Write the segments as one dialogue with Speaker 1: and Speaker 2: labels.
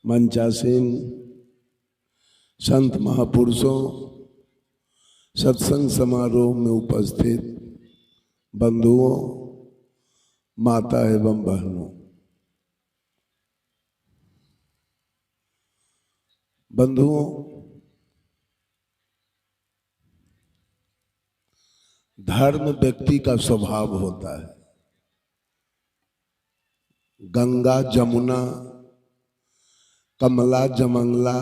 Speaker 1: मंचासीन संत महापुरुषों, सत्संग समारोह में उपस्थित बंधुओं, माता एवं बहनों, बंधुओं, धर्म व्यक्ति का स्वभाव होता है। गंगा जमुना, कमला जमंगला,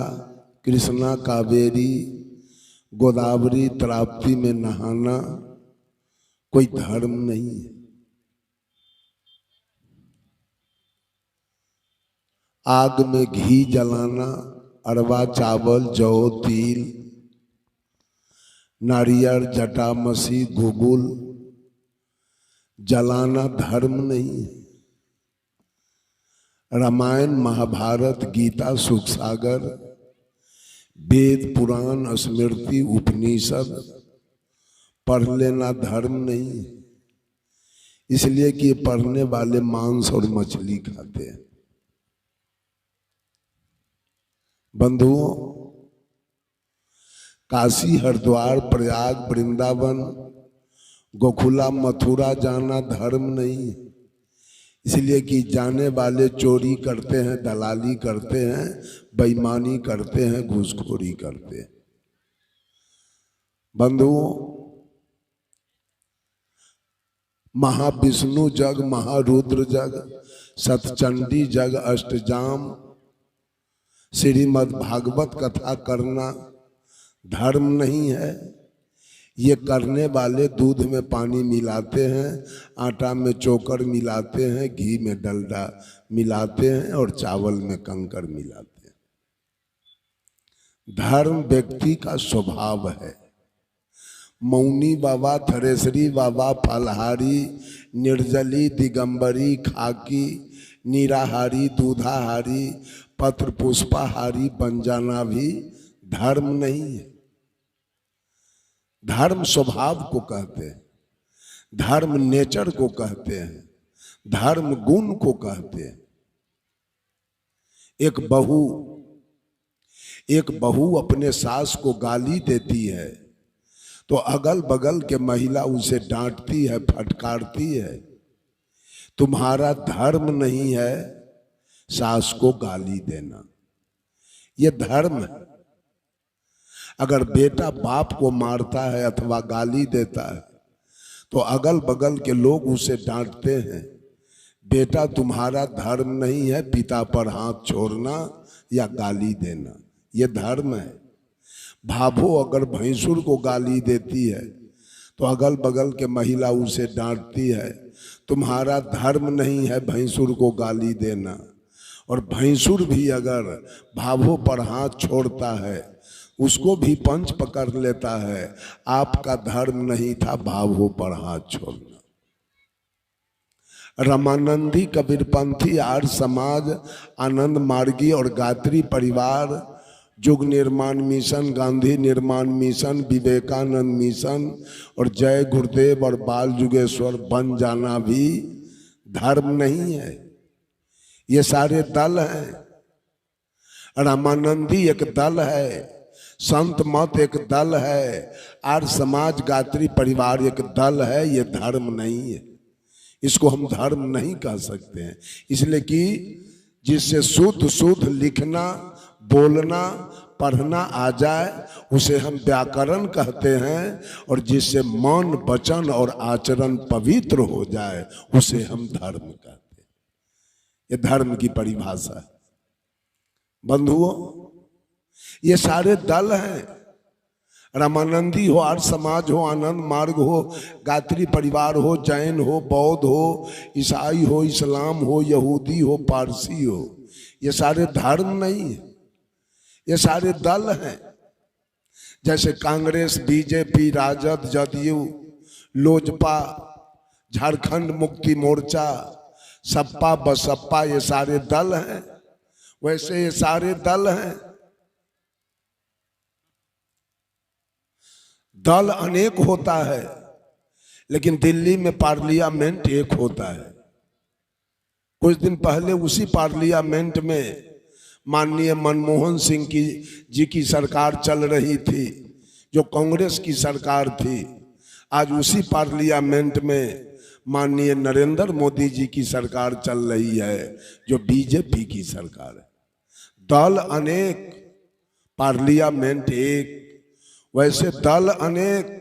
Speaker 1: कृष्णा कावेरी, गोदावरी ताप्ती में नहाना कोई धर्म नहीं है। आग में घी जलाना, अरवा चावल जौ तिल नारियल जटामसी गुगुल जलाना धर्म नहीं है। रामायण महाभारत गीता सुख सागर वेद पुराण स्मृति उपनिषद पढ़ लेना धर्म नहीं है, इसलिए कि पढ़ने वाले मांस और मछली खाते हैं। बंधुओं, काशी हरिद्वार प्रयाग वृंदावन गोकुला मथुरा जाना धर्म नहीं है, इसलिए कि जाने वाले चोरी करते हैं, दलाली करते हैं, बेईमानी करते हैं, घूसखोरी करते हैं। बंधुओं, महाविष्णु जग, महारुद्र जग, सतचंडी जग, अष्टजाम, श्रीमद् भागवत कथा करना धर्म नहीं है। ये करने वाले दूध में पानी मिलाते हैं, आटा में चोकर मिलाते हैं, घी में डलडा मिलाते हैं और चावल में कंकर मिलाते हैं। धर्म व्यक्ति का स्वभाव है। मौनी बाबा, थरेसरी बाबा, फलहारी, निर्जली, दिगंबरी, खाकी, निराहारी, दूधाहारी, पत्र पुष्पाहारी बन जाना भी धर्म नहीं है। धर्म स्वभाव को कहते हैं, धर्म नेचर को कहते हैं, धर्म गुण को कहते हैं। एक बहू अपने सास को गाली देती है तो अगल बगल के महिला उसे डांटती है, फटकारती है। तुम्हारा धर्म नहीं है सास को गाली देना, ये धर्म है। अगर बेटा बाप को मारता है अथवा गाली देता है तो अगल बगल के लोग उसे डांटते हैं, बेटा तुम्हारा धर्म नहीं है पिता पर हाथ छोड़ना या गाली देना, ये धर्म है। भाभो अगर भैंसुर को गाली देती है तो अगल बगल के महिला उसे डांटती है, तुम्हारा धर्म नहीं है भैंसुर को गाली देना। और भैंसुर भी अगर भाभो पर हाथ छोड़ता है उसको भी पंच पकड़ लेता है, आपका धर्म नहीं था भाभो पर हाथ छोड़ना। रामानंदी, कबीरपंथी, आर्य समाज, आनंद मार्गी और गायत्री परिवार, युग निर्माण मिशन, गांधी निर्माण मिशन, विवेकानंद मिशन और जय गुरुदेव और बाल युगेश्वर बन जाना भी धर्म नहीं है। ये सारे दल हैं। रामानंदी एक दल है, संत मत एक दल है, आर्य समाज गायत्री परिवार एक दल है, ये धर्म नहीं है। इसको हम धर्म नहीं कह सकते हैं, इसलिए कि जिससे शुद्ध शुद्ध लिखना, बोलना, पढ़ना आ जाए उसे हम व्याकरण कहते हैं, और जिससे मन, वचन और आचरण पवित्र हो जाए उसे हम धर्म कहते हैं। ये धर्म की परिभाषा है। बंधुओं, ये सारे दल हैं। रामानंदी हो, आर्य समाज हो, आनंद मार्ग हो, गायत्री परिवार हो, जैन हो, बौद्ध हो, ईसाई हो, इस्लाम हो, यहूदी हो, पारसी हो, ये सारे धर्म नहीं है, ये सारे दल हैं। जैसे कांग्रेस, बीजेपी, राजद, जदयू, लोजपा, झारखंड मुक्ति मोर्चा, सपा बसपा, ये सारे दल हैं, वैसे ये सारे दल हैं। दल अनेक होता है लेकिन दिल्ली में पार्लियामेंट एक होता है। कुछ दिन पहले उसी पार्लियामेंट में माननीय मनमोहन सिंह जी की सरकार चल रही थी, जो कांग्रेस की सरकार थी। आज उसी पार्लियामेंट में माननीय नरेंद्र मोदी जी की सरकार चल रही है, जो बीजेपी की सरकार है। दल अनेक, पार्लियामेंट एक। वैसे दल अनेक,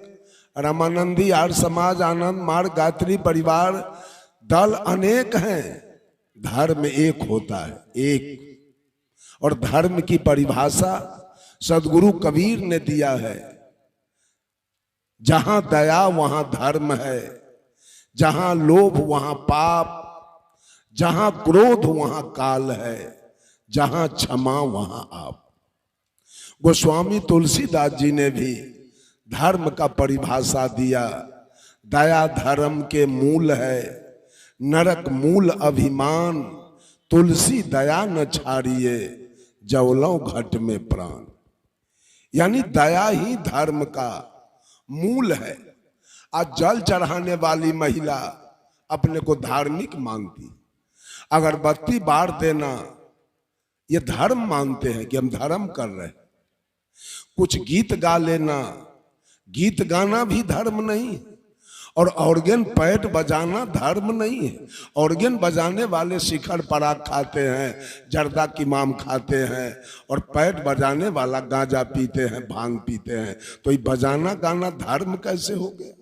Speaker 1: रामानंदी आर्य समाज, आनंद मार्ग, गायत्री परिवार, दल अनेक हैं, धर्म एक होता है, एक। और धर्म की परिभाषा सदगुरु कबीर ने दिया है, जहां दया वहां धर्म है, जहां लोभ वहां पाप, जहां क्रोध वहां काल है, जहां क्षमा वहां आप। गोस्वामी तुलसीदास जी ने भी धर्म का परिभाषा दिया, दया धर्म के मूल है, नरक मूल अभिमान, तुलसी दया न छाड़िए, जवलौ घट में प्राण। यानी दया ही धर्म का मूल है। आज जल चढ़ाने वाली महिला अपने को धार्मिक मानती, अगरबत्ती बार देना ये धर्म मानते हैं कि हम धर्म कर रहे हैं। कुछ गीत गा लेना, गीत गाना भी धर्म नहीं, और ऑर्गन पैड बजाना धर्म नहीं है। ऑर्गन बजाने वाले शिखर पराग खाते हैं, जर्दा की माम खाते हैं, और पैड बजाने वाला गांजा पीते हैं, भांग पीते हैं। तो ये बजाना गाना धर्म कैसे हो गया?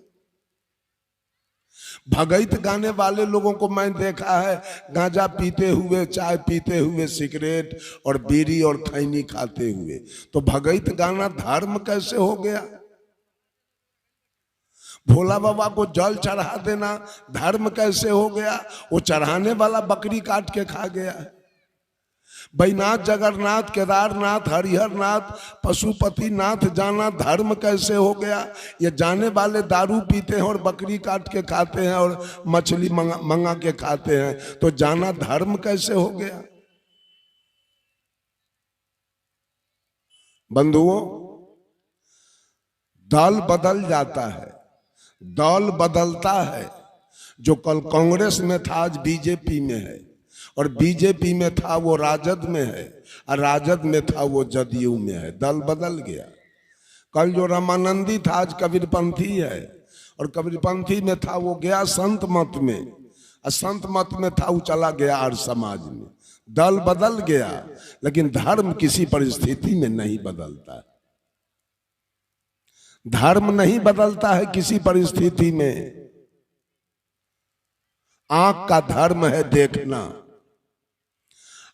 Speaker 1: भगत गाने वाले लोगों को मैं देखा है गांजा पीते हुए, चाय पीते हुए, सिगरेट और बीड़ी और खैनी खाते हुए। तो भगत गाना धर्म कैसे हो गया? भोला बाबा को जल चढ़ा देना धर्म कैसे हो गया? वो चढ़ाने वाला बकरी काट के खा गया है। बैनाथ, जगन्नाथ, केदारनाथ, हरिहरनाथ, पशुपति नाथ जाना धर्म कैसे हो गया? ये जाने वाले दारू पीते हैं और बकरी काट के खाते हैं और मछली मंगा के खाते हैं, तो जाना धर्म कैसे हो गया? बंधुओं, दल बदल जाता है, दल बदलता है। जो कल कांग्रेस में था आज बीजेपी में है, और बीजेपी में था वो राजद में है, और राजद में था वो जदयू में है। दल बदल गया। कल जो रामानंदी था आज कबीरपंथी है, और कबीरपंथी में था वो गया संत मत में, और संत मत में था वो चला गया आर्य समाज में। दल बदल गया, लेकिन धर्म किसी परिस्थिति में नहीं बदलता है। धर्म नहीं बदलता है किसी परिस्थिति में। आंख का धर्म है देखना,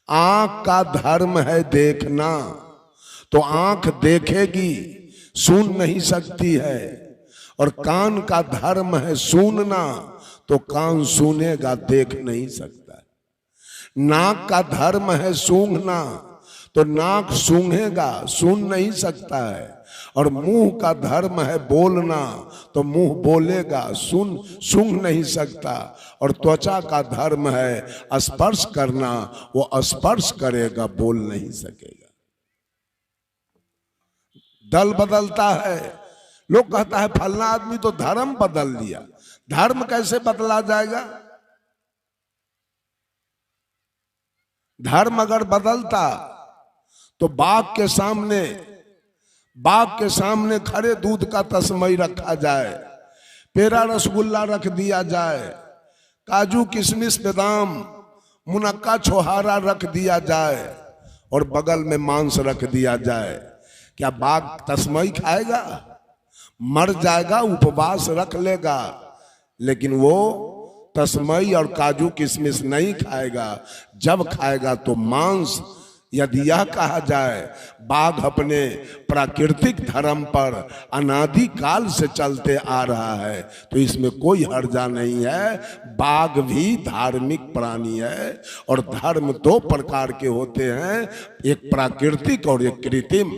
Speaker 1: आंख का धर्म है देखना। तो आंख देखेगी, सुन नहीं सकती है, और कान का धर्म है सुनना, तो कान सुनेगा, देख नहीं सकता। नाक का धर्म है सूंघना, तो नाक सूंघेगा, सुन नहीं सकता है। और मुंह का धर्म है बोलना, तो मुंह बोलेगा, सूंघ नहीं सकता। और त्वचा का धर्म है स्पर्श करना, वो स्पर्श करेगा, बोल नहीं सकेगा। दल बदलता है। लोग कहता है फलना आदमी तो धर्म बदल दिया। धर्म कैसे बदला जाएगा? धर्म अगर बदलता तो बाघ के सामने खड़े दूध का तस्मई रखा जाए, पेड़ा रसगुल्ला रख दिया जाए, काजू किशमिश बादाम मुनक्का छोहारा रख दिया जाए, और बगल में मांस रख दिया जाए। क्या बाघ तस्मई खाएगा? मर जाएगा, उपवास रख लेगा, लेकिन वो तस्मई और काजू किशमिश नहीं खाएगा। जब खाएगा तो मांस। यदि यह कहा जाए बाघ अपने प्राकृतिक धर्म पर अनादि काल से चलते आ रहा है, तो इसमें कोई हर्जा नहीं है। बाघ भी धार्मिक प्राणी है, और धर्म दो प्रकार के होते हैं, एक प्राकृतिक और एक कृत्रिम।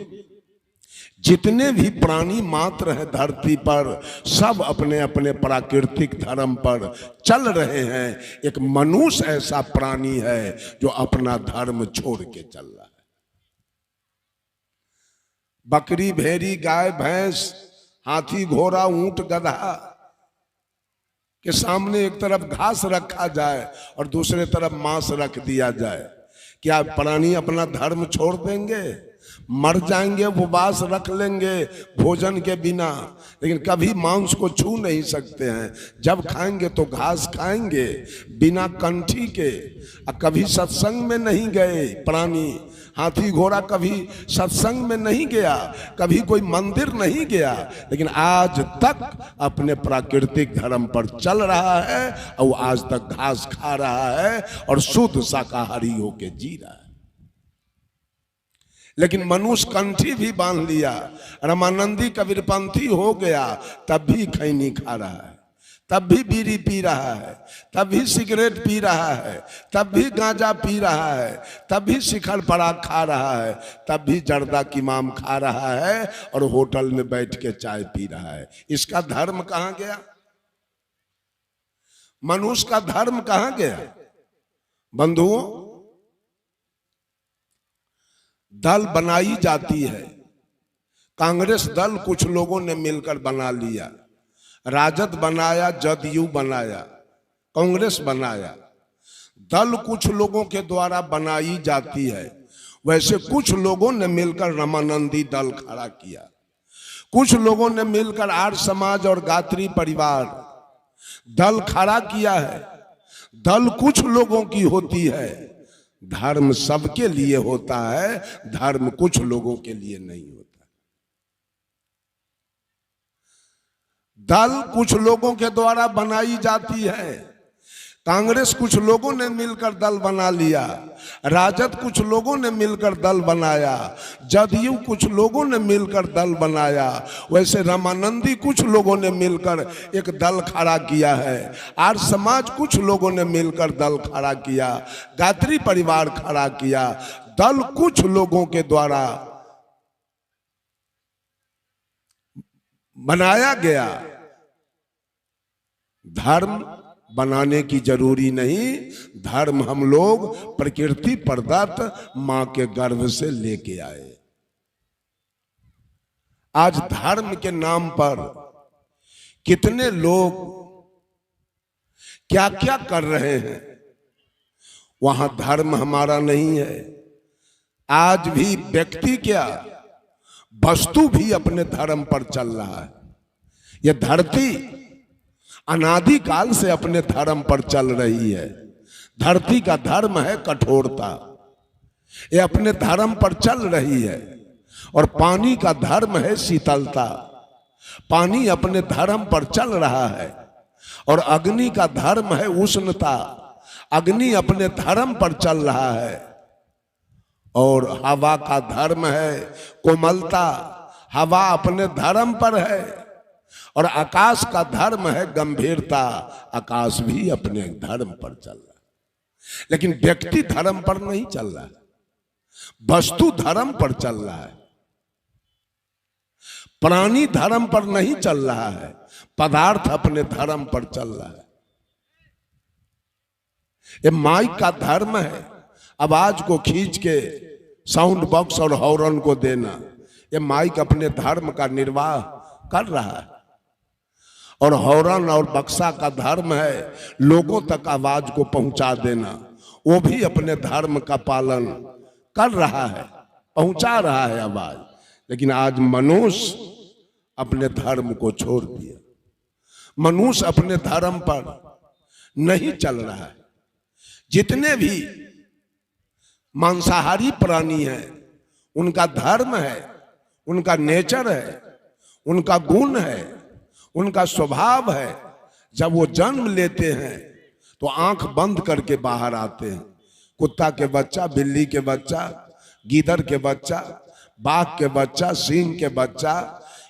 Speaker 1: जितने भी प्राणी मात्र हैं धरती पर, सब अपने अपने प्राकृतिक धर्म पर चल रहे हैं। एक मनुष्य ऐसा प्राणी है जो अपना धर्म छोड़ के चल रहा है। बकरी, भेड़ी, गाय, भैंस, हाथी, घोड़ा, ऊंट, गधा के सामने एक तरफ घास रखा जाए और दूसरे तरफ मांस रख दिया जाए। क्या प्राणी अपना धर्म छोड़ देंगे? मर जाएंगे, उपवास रख लेंगे भोजन के बिना, लेकिन कभी मांस को छू नहीं सकते हैं। जब खाएंगे तो घास खाएंगे बिना कंठी के। कभी सत्संग में नहीं गए प्राणी, हाथी घोड़ा कभी सत्संग में नहीं गया, कभी कोई मंदिर नहीं गया, लेकिन आज तक अपने प्राकृतिक धर्म पर चल रहा है और वो आज तक घास खा रहा है और शुद्ध शाकाहारी होके जी रहा है। लेकिन मनुष्य कंठी भी बांध लिया, रामानंदी कबीरपंथी हो गया, तब भी खैनी खा रहा है, तब भी बीड़ी पी रहा है, तब भी सिगरेट पी रहा है, तब भी गांजा पी रहा है, तब भी शिखर पराग खा रहा है, तब भी जर्दा की माम खा रहा है और होटल में बैठ के चाय पी रहा है। इसका धर्म कहां गया? मनुष्य का धर्म कहां गया? बंधुओं, दल बनाई जाती है। कांग्रेस दल कुछ लोगों ने मिलकर बना लिया, राजद बनाया, जदयू बनाया, कांग्रेस बनाया। दल कुछ लोगों के द्वारा बनाई जाती है, वैसे कुछ लोगों ने मिलकर रामानंदी दल खड़ा किया, कुछ लोगों ने मिलकर आर्य समाज और गात्री परिवार दल खड़ा किया है। दल कुछ लोगों की होती है, धर्म सबके लिए होता है, धर्म कुछ लोगों के लिए नहीं होता। दल कुछ लोगों के द्वारा बनाई जाती है। कांग्रेस कुछ लोगों ने मिलकर दल बना लिया, राजद कुछ लोगों ने मिलकर दल बनाया, जदयू कुछ लोगों ने मिलकर दल बनाया, वैसे रामानंदी कुछ लोगों ने मिलकर एक दल खड़ा किया है। आर्य समाज कुछ लोगों ने मिलकर दल खड़ा किया, गात्री परिवार खड़ा किया। दल कुछ लोगों के द्वारा बनाया गया, धर्म बनाने की जरूरी नहीं। धर्म हम लोग प्रकृति प्रदत्त मां के गर्भ से लेके आए। आज धर्म के नाम पर कितने लोग क्या क्या कर रहे हैं, वहां धर्म हमारा नहीं है। आज भी व्यक्ति क्या, वस्तु भी अपने धर्म पर चल रहा है। यह धरती अनादि काल से अपने धर्म पर चल रही है। धरती का धर्म है कठोरता, ये अपने धर्म पर चल रही है। और पानी का धर्म है शीतलता, पानी अपने धर्म पर चल रहा है। और अग्नि का धर्म है उष्णता, अग्नि अपने धर्म पर चल रहा है। और हवा का धर्म है कोमलता, हवा अपने धर्म पर है। और आकाश का धर्म है गंभीरता, आकाश भी अपने धर्म पर चल रहा है। लेकिन व्यक्ति धर्म पर नहीं चल रहा है, वस्तु धर्म पर चल रहा है। प्राणी धर्म पर नहीं चल रहा है, पदार्थ अपने धर्म पर चल रहा है। ये माइक का धर्म है, आवाज को खींच के साउंड बॉक्स और हॉर्न को देना। ये माइक अपने धर्म का निर्वाह कर रहा है। और हॉर्न और बक्सा का धर्म है लोगों तक आवाज को पहुंचा देना, वो भी अपने धर्म का पालन कर रहा है, पहुंचा रहा है आवाज। लेकिन आज मनुष्य अपने धर्म को छोड़ दिया, मनुष्य अपने धर्म पर नहीं चल रहा है। जितने भी मांसाहारी प्राणी हैं, उनका धर्म है, उनका नेचर है, उनका गुण है, उनका स्वभाव है। जब वो जन्म लेते हैं तो आंख बंद करके बाहर आते हैं। कुत्ता के बच्चा, बिल्ली के बच्चा, गीदड़ के बच्चा, बाघ के बच्चा, सिंह के बच्चा,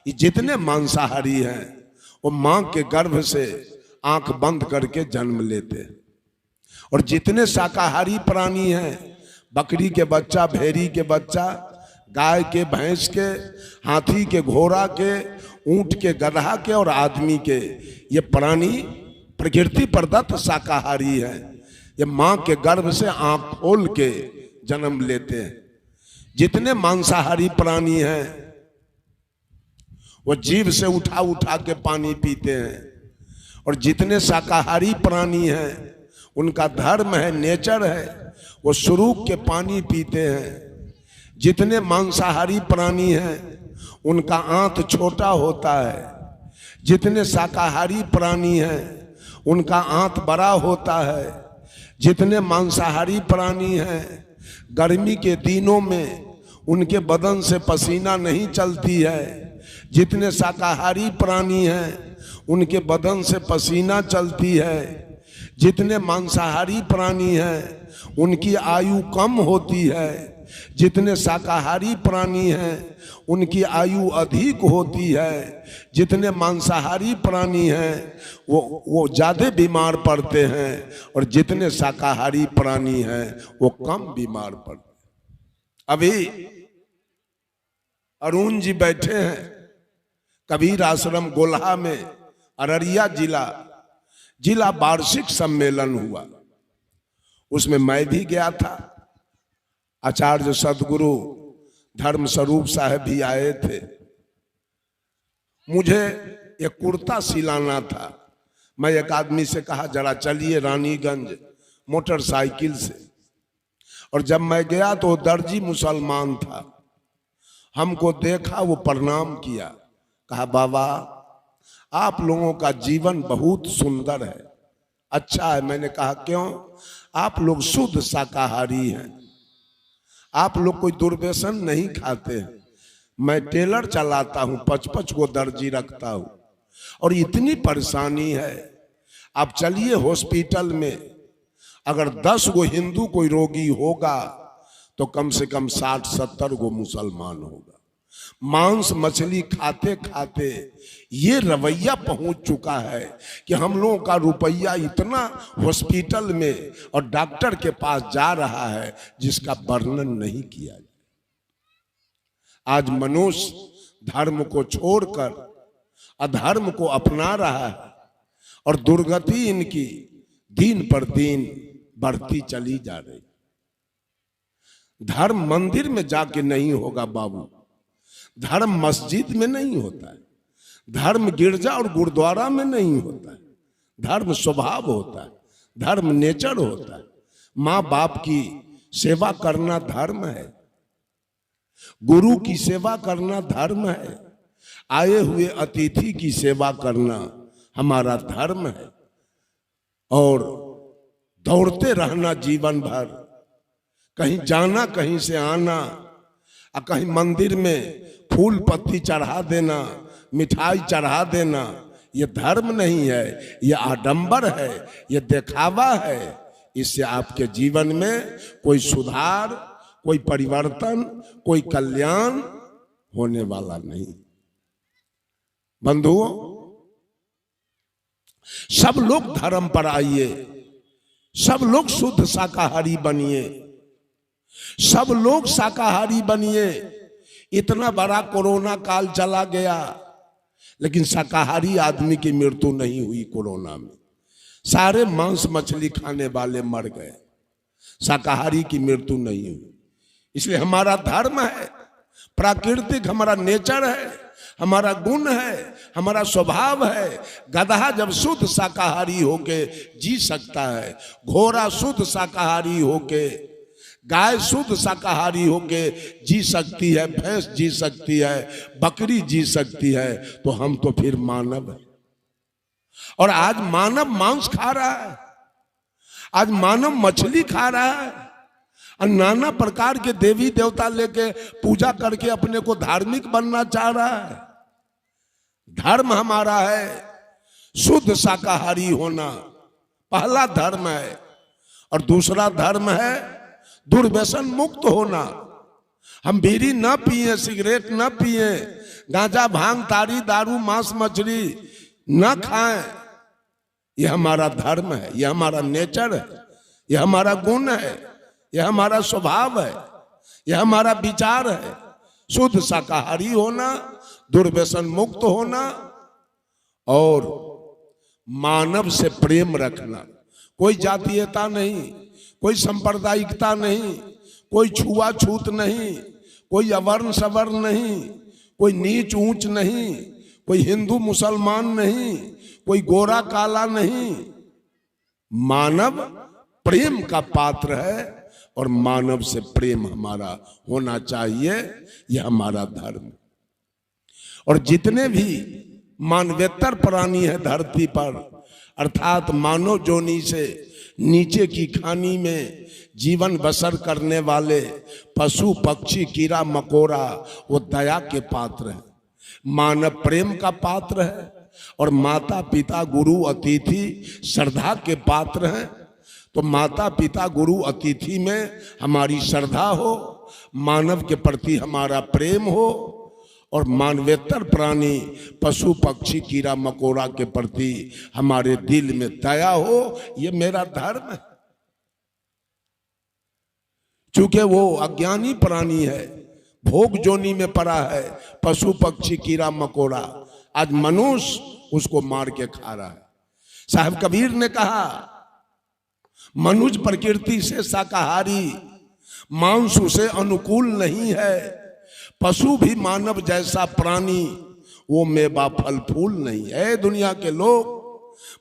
Speaker 1: ये जितने मांसाहारी हैं वो मां के गर्भ से आंख बंद करके जन्म लेते हैं। और जितने शाकाहारी प्राणी हैं, बकरी के बच्चा, भेड़ी के बच्चा, गाय के, भैंस के, हाथी के, घोड़ा के, ऊंट के, गधा के और आदमी के, ये प्राणी प्रकृति प्रदत्त शाकाहारी हैं। ये मां के गर्भ से आंख खोल के जन्म लेते हैं। जितने मांसाहारी प्राणी हैं वो जीभ से उठा उठा के पानी पीते हैं। और जितने शाकाहारी प्राणी हैं उनका धर्म है, नेचर है। वो सुरूक के पानी पीते हैं। जितने मांसाहारी प्राणी हैं उनका आंत छोटा होता है। जितने शाकाहारी प्राणी हैं उनका आंत बड़ा होता है। जितने मांसाहारी प्राणी हैं गर्मी के दिनों में उनके बदन से पसीना नहीं चलती है। जितने शाकाहारी प्राणी हैं उनके बदन से पसीना चलती है। जितने मांसाहारी प्राणी हैं उनकी आयु कम होती है। जितने शाकाहारी प्राणी हैं उनकी आयु अधिक होती है। जितने मांसाहारी प्राणी हैं वो ज़्यादा बीमार पड़ते हैं और जितने शाकाहारी प्राणी हैं वो कम बीमार पड़ते हैं। अभी अरुण जी बैठे हैं कबीर आश्रम गोल्हा में, अररिया जिला वार्षिक सम्मेलन हुआ, उसमें मैं भी गया था। आचार्य सदगुरु धर्म स्वरूप साहब भी आए थे। मुझे एक कुर्ता सिलाना था। मैं एक आदमी से कहा जरा चलिए रानीगंज मोटरसाइकिल से, और जब मैं गया तो दर्जी मुसलमान था। हमको देखा, वो प्रणाम किया, कहा बाबा आप लोगों का जीवन बहुत सुंदर है, अच्छा है। मैंने कहा क्यों? आप लोग शुद्ध शाकाहारी हैं, आप लोग कोई दुर्व्यसन नहीं खाते हैं। मैं टेलर चलाता हूं, 55 को दर्जी रखता हूं और इतनी परेशानी है। आप चलिए हॉस्पिटल में, अगर 10 गो हिंदू कोई रोगी होगा तो कम से कम 60-70 गो मुसलमान होगा। मांस मछली खाते खाते ये रवैया पहुंच चुका है कि हम लोगों का रुपया इतना हॉस्पिटल में और डॉक्टर के पास जा रहा है जिसका वर्णन नहीं किया जाए। आज मनुष्य धर्म को छोड़कर अधर्म को अपना रहा है और दुर्गति इनकी दिन पर दिन बढ़ती चली जा रही। धर्म मंदिर में जाके नहीं होगा बाबू, धर्म मस्जिद में नहीं होता है, धर्म गिरजा और गुरुद्वारा में नहीं होता है। धर्म स्वभाव होता है, धर्म नेचर होता है। माँ बाप की सेवा करना धर्म है, गुरु की सेवा करना धर्म है, आए हुए अतिथि की सेवा करना हमारा धर्म है। और दौड़ते रहना जीवन भर, कहीं जाना कहीं से आना, और कहीं मंदिर में फूल पत्ती चढ़ा देना, मिठाई चढ़ा देना, ये धर्म नहीं है, ये आडंबर है, ये दिखावा है। इससे आपके जीवन में कोई सुधार, कोई परिवर्तन, कोई कल्याण होने वाला नहीं। बंधुओं, सब लोग धर्म पर आइए, सब लोग शुद्ध शाकाहारी बनिए, सब लोग शाकाहारी बनिए। इतना बड़ा कोरोना काल चला गया लेकिन शाकाहारी आदमी की मृत्यु नहीं हुई कोरोना में। सारे मांस मछली खाने वाले मर गए, शाकाहारी की मृत्यु नहीं हुई। इसलिए हमारा धर्म है, प्राकृतिक हमारा नेचर है, हमारा गुण है, हमारा स्वभाव है। गधा जब शुद्ध शाकाहारी होके जी सकता है, घोड़ा शुद्ध शाकाहारी होके, गाय शुद्ध शाकाहारी होके जी सकती है, भैंस जी सकती है, बकरी जी सकती है, तो हम तो फिर मानव है। और आज मानव मांस खा रहा है, आज मानव मछली खा रहा है और नाना प्रकार के देवी देवता लेके पूजा करके अपने को धार्मिक बनना चाह रहा है। धर्म हमारा है शुद्ध शाकाहारी होना, पहला धर्म है। और दूसरा धर्म है दुर्व्यसन मुक्त होना। हम बीड़ी न पिए, सिगरेट न पिए, गांजा भांग तारी दारू मांस मछली न खाएं। यह हमारा धर्म है, यह हमारा नेचर है, यह हमारा गुण है, यह हमारा स्वभाव है, यह हमारा विचार है। शुद्ध शाकाहारी होना, दुर्व्यसन मुक्त होना और मानव से प्रेम रखना। कोई जातीयता नहीं, कोई सांप्रदायिकता नहीं, कोई छुआछूत नहीं, कोई अवर्ण सवर्ण नहीं, कोई नीच ऊंच नहीं, कोई हिंदू मुसलमान नहीं, कोई गोरा काला नहीं। मानव प्रेम का पात्र है और मानव से प्रेम हमारा होना चाहिए, यह हमारा धर्म। और जितने भी मानवेतर प्राणी है धरती पर, अर्थात मानव जोनी से नीचे की खानी में जीवन बसर करने वाले पशु पक्षी कीड़ा मकोड़ा, वो दया के पात्र हैं, मानव प्रेम का पात्र है। और माता पिता गुरु अतिथि श्रद्धा के पात्र हैं। तो माता पिता गुरु अतिथि में हमारी श्रद्धा हो, मानव के प्रति हमारा प्रेम हो, और मानवेतर प्राणी पशु पक्षी कीड़ा मकोड़ा के प्रति हमारे दिल में दया हो, ये मेरा धर्म है। चूंकि वो अज्ञानी प्राणी है, भोग जोनी में पड़ा है, पशु पक्षी कीड़ा मकोड़ा, आज मनुष्य उसको मार के खा रहा है। साहब कबीर ने कहा, मनुष्य प्रकृति से शाकाहारी, मांस उसे अनुकूल नहीं है, पशु भी मानव जैसा प्राणी, वो मेवा फल फूल नहीं है। दुनिया के लोग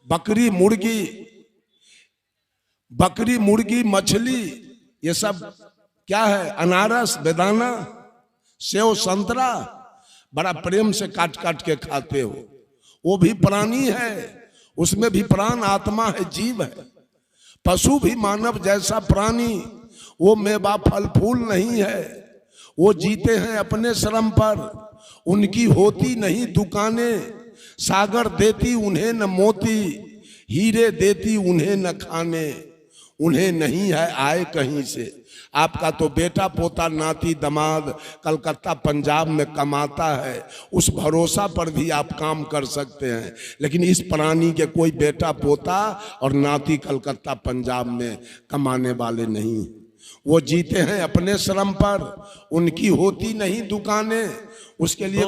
Speaker 1: बकरी मुर्गी मछली ये सब क्या है, अनारस बेदाना सेव संतरा बड़ा प्रेम से काट काट के खाते हो, वो भी प्राणी है, उसमें भी प्राण आत्मा है, जीव है। पशु भी मानव जैसा प्राणी, वो मेवा फल फूल नहीं है, वो जीते हैं अपने श्रम पर, उनकी होती नहीं दुकानें, सागर देती उन्हें न मोती, हीरे देती उन्हें न खाने, उन्हें नहीं है आए कहीं से। आपका तो बेटा पोता नाती दमाद कलकत्ता पंजाब में कमाता है, उस भरोसा पर भी आप काम कर सकते हैं, लेकिन इस प्राणी के कोई बेटा पोता और नाती कलकत्ता पंजाब में कमाने वाले नहीं। वो जीते हैं अपने श्रम पर, उनकी होती नहीं दुकानें, उसके लिए